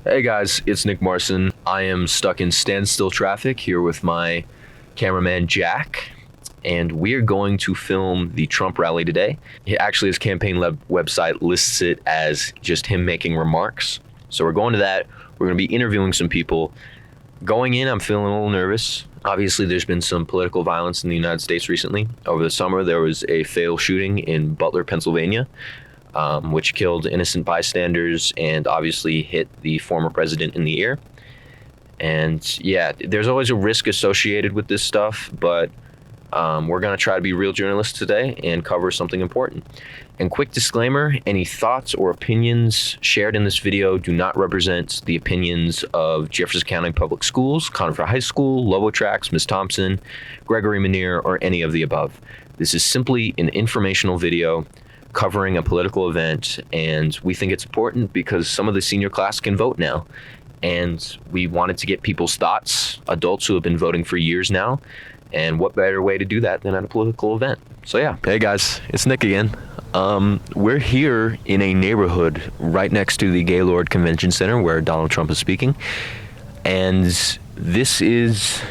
Hey guys, it's Nick Marson. I am stuck in standstill traffic here with my cameraman Jack, and we're going to film the Trump rally today. Actually, his campaign website lists it as just him making remarks. So we're going to that. We're going to be interviewing some people. Going in, I'm feeling a little nervous. Obviously, there's been some political violence in the United States recently. Over the summer, there was a fatal shooting in Butler, Pennsylvania, which killed innocent bystanders and obviously hit the former president in the ear. And yeah, there's always a risk associated with this stuff, but we're going to try to be real journalists today and cover something important. And quick disclaimer, any thoughts or opinions shared in this video do not represent the opinions of Jefferson County Public Schools, Conifer High School, Lobo Tracks, Ms. Thompson, Gregory Manier, or any of the above. This is simply an informational video covering a political event, and we think it's important because some of the senior class can vote now. And we wanted to get people's thoughts, adults who have been voting for years now, and what better way to do that than at a political event? So yeah. Hey guys, it's Nick again. We're here in a neighborhood right next to the Gaylord Convention Center where Donald Trump is speaking. And this is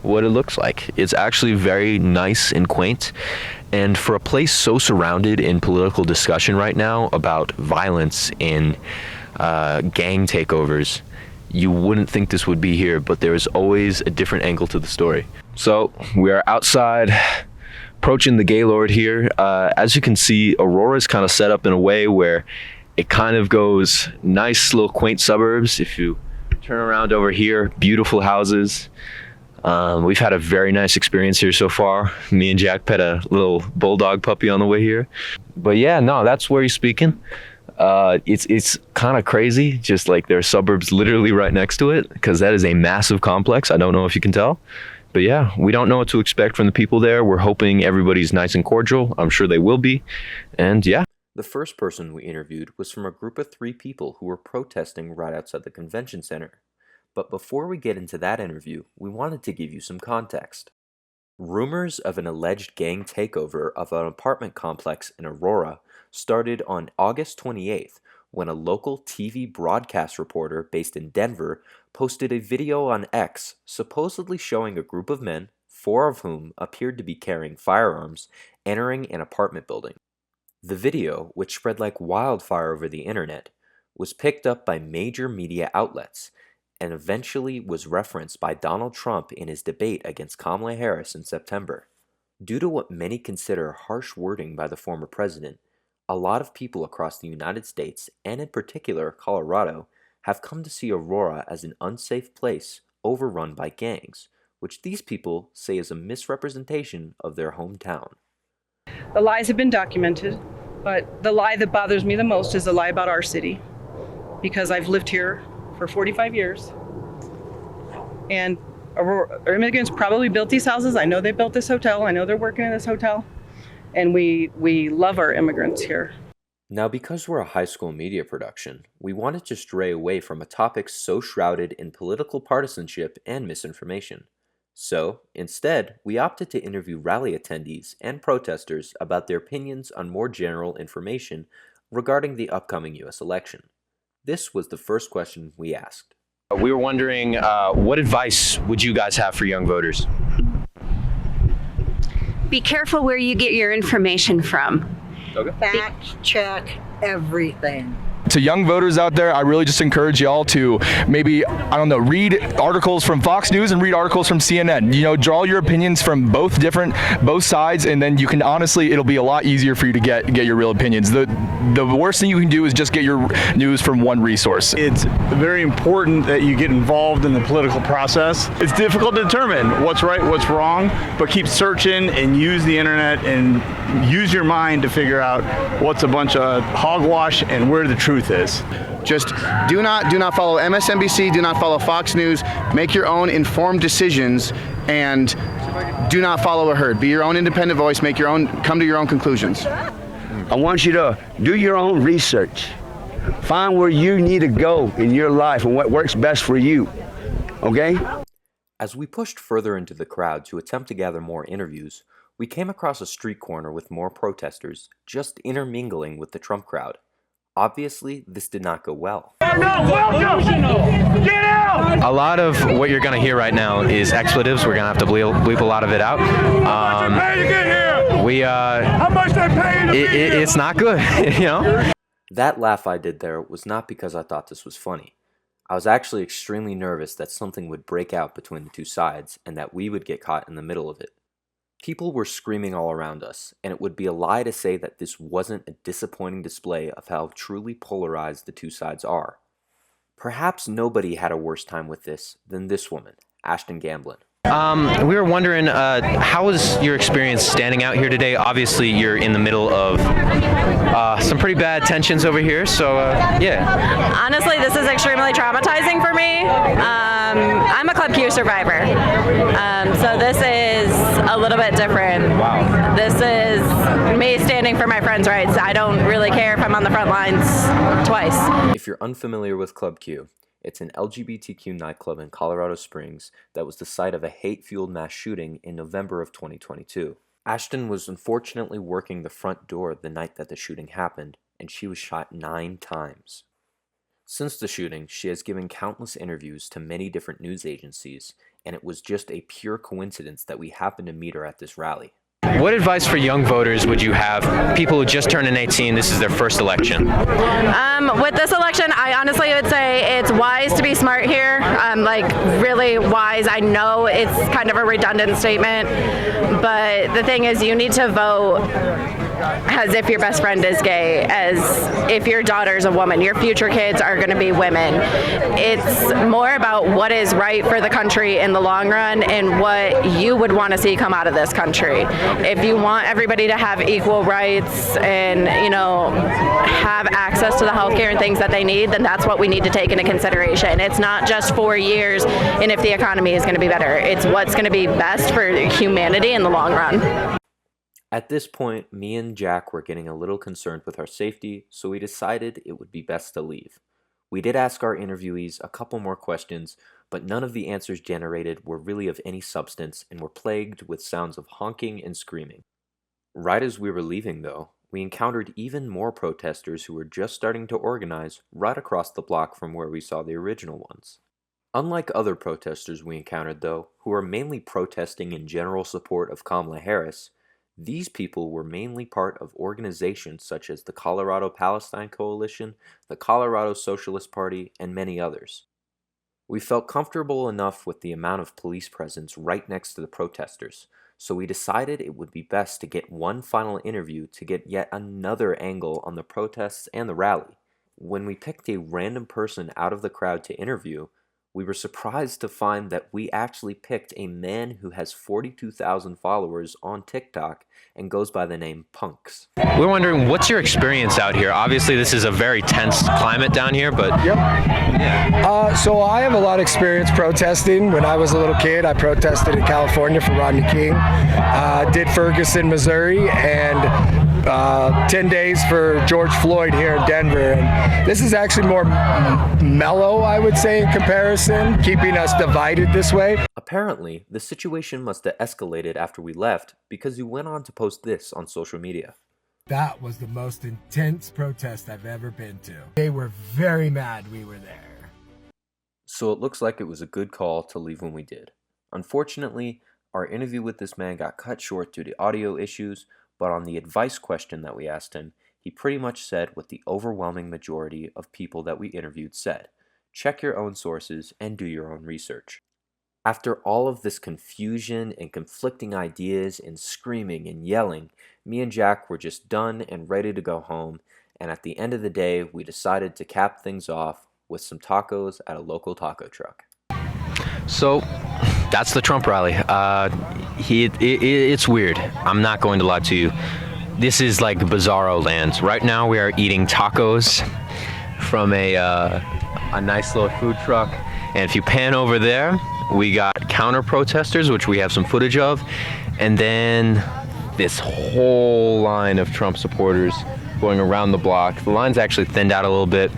what it looks like. It's actually very nice and quaint. And for a place so surrounded in political discussion right now about violence and gang takeovers, you wouldn't think this would be here, but there is always a different angle to the story. So we are outside, approaching the Gaylord here. As you can see, Aurora is kind of set up in a way where it kind of goes nice little quaint suburbs. If you turn around over here, beautiful houses. We've had a very nice experience here so far. Me and Jack pet a little bulldog puppy on the way here. But yeah, no, that's where he's speaking. It's kind of crazy, just like there are suburbs literally right next to it, because that is a massive complex. I don't know if you can tell. But yeah, we don't know what to expect from the people there. We're hoping everybody's nice and cordial. I'm sure they will be. And yeah. The first person we interviewed was from a group of 3 people who were protesting right outside the convention center. But before we get into that interview, we wanted to give you some context. Rumors of an alleged gang takeover of an apartment complex in Aurora started on August 28th when a local TV broadcast reporter based in Denver posted a video on X supposedly showing a group of men, 4 of whom appeared to be carrying firearms, entering an apartment building. The video, which spread like wildfire over the internet, was picked up by major media outlets and eventually was referenced by Donald Trump in his debate against Kamala Harris in September. Due to what many consider harsh wording by the former president, a lot of people across the United States, and in particular Colorado, have come to see Aurora as an unsafe place overrun by gangs, which these people say is a misrepresentation of their hometown. The lies have been documented, but the lie that bothers me the most is the lie about our city, because I've lived here for 45 years, and immigrants probably built these houses. I know they built this hotel. I know they're working in this hotel, and we love our immigrants here. Now, because we're a high school media production, we wanted to stray away from a topic so shrouded in political partisanship and misinformation. So, instead, we opted to interview rally attendees and protesters about their opinions on more general information regarding the upcoming U.S. election. This was the first question we asked. We were wondering, what advice would you guys have for young voters? Be careful where you get your information from. Okay. Fact check everything. To young voters out there, I really just encourage y'all to maybe, read articles from Fox News and read articles from CNN. Draw your opinions from both sides, and then you can it'll be a lot easier for you to get your real opinions. The worst thing you can do is just get your news from one resource. It's very important that you get involved in the political process. It's difficult to determine what's right, what's wrong, but keep searching and use the internet and use your mind to figure out what's a bunch of hogwash and where the truth is. Just do not follow MSNBC, do not follow Fox News. Make your own informed decisions and do not follow a herd. Be your own independent voice, come to your own conclusions. I want you to do your own research. Find where you need to go in your life and what works best for you. Okay? As we pushed further into the crowd to attempt to gather more interviews, we came across a street corner with more protesters, just intermingling with the Trump crowd. Obviously, this did not go well. are not welcome. Get out. A lot of what you're going to hear right now is expletives. We're going to have to bleep a lot of it out. How much they pay to get here? How much they pay to be here? It's not good, you know? That laugh I did there was not because I thought this was funny. I was actually extremely nervous that something would break out between the two sides and that we would get caught in the middle of it. People were screaming all around us, and it would be a lie to say that this wasn't a disappointing display of how truly polarized the two sides are. Perhaps nobody had a worse time with this than this woman, Ashton Gamblin. We were wondering, how was your experience standing out here today? Obviously, you're in the middle of some pretty bad tensions over here, so yeah. Honestly, this is extremely traumatizing for me. I'm a Club Q survivor, so this is a little bit different. Wow. This is me standing for my friends' rights. I don't really care if I'm on the front lines twice. If you're unfamiliar with Club Q, it's an LGBTQ nightclub in Colorado Springs that was the site of a hate-fueled mass shooting in November of 2022. Ashton was unfortunately working the front door the night that the shooting happened, and she was shot 9 times. Since the shooting, she has given countless interviews to many different news agencies, and it was just a pure coincidence that we happened to meet her at this rally. What advice for young voters would you have? People who just turned 18, this is their first election. With this election, I honestly would say it's wise to be smart here. Like really wise. I know it's kind of a redundant statement, but the thing is you need to vote as if your best friend is gay, as if your daughter's a woman. Your future kids are going to be women. It's more about what is right for the country in the long run and what you would want to see come out of this country. If you want everybody to have equal rights and, you know, have access to the healthcare and things that they need, then that's what we need to take into consideration. It's not just 4 years and if the economy is going to be better. It's what's going to be best for humanity in the long run. At this point, me and Jack were getting a little concerned with our safety, so we decided it would be best to leave. We did ask our interviewees a couple more questions, but none of the answers generated were really of any substance and were plagued with sounds of honking and screaming. Right as we were leaving, though, we encountered even more protesters who were just starting to organize right across the block from where we saw the original ones. Unlike other protesters we encountered, though, who were mainly protesting in general support of Kamala Harris, these people were mainly part of organizations such as the Colorado Palestine Coalition, the Colorado Socialist Party, and many others. We felt comfortable enough with the amount of police presence right next to the protesters, so we decided it would be best to get one final interview to get yet another angle on the protests and the rally. When we picked a random person out of the crowd to interview, we were surprised to find that we actually picked a man who has 42,000 followers on TikTok and goes by the name Punks. We're wondering, what's your experience out here? Obviously, this is a very tense climate down here, but... Yep. Yeah. So I have a lot of experience protesting. When I was a little kid, I protested in California for Rodney King. Did Ferguson, Missouri, and 10 days for George Floyd here in Denver. And this is actually more mellow, I would say, in comparison, keeping us divided this way. Apparently, the situation must have escalated after we left because he went on to post this on social media. That was the most intense protest I've ever been to. They were very mad we were there. So it looks like it was a good call to leave when we did. Unfortunately, our interview with this man got cut short due to audio issues, but on the advice question that we asked him, he pretty much said what the overwhelming majority of people that we interviewed said. Check your own sources and do your own research. After all of this confusion and conflicting ideas and screaming and yelling, me and Jack were just done and ready to go home, and at the end of the day, we decided to cap things off with some tacos at a local taco truck. So, that's the Trump rally. It's weird. I'm not going to lie to you. This is like bizarro land. Right now we are eating tacos from a nice little food truck. And if you pan over there, we got counter protesters, which we have some footage of. And then this whole line of Trump supporters going around the block. The line's actually thinned out a little bit.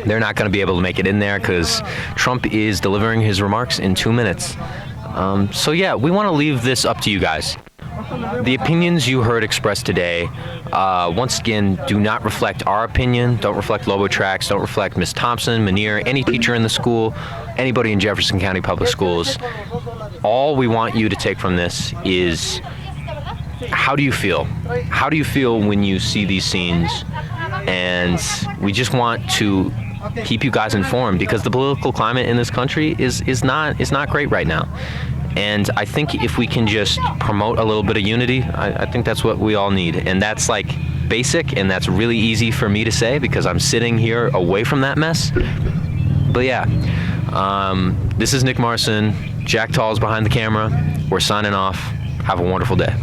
They're not going to be able to make it in there because Trump is delivering his remarks in 2 minutes. So yeah, we want to leave this up to you guys. the opinions you heard expressed today, once again, do not reflect our opinion, don't reflect Lobo Tracks, don't reflect Ms. Thompson, Manir, any teacher in the school, anybody in Jefferson County Public Schools. All we want you to take from this is, how do you feel? How do you feel when you see these scenes? And we just want to keep you guys informed, because the political climate in this country is not great right now. And I think if we can just promote a little bit of unity, I think that's what we all need. And that's like basic, and that's really easy for me to say because I'm sitting here away from that mess. But yeah, this is Nick Marson. Jack Tall's behind the camera. We're signing off. Have a wonderful day.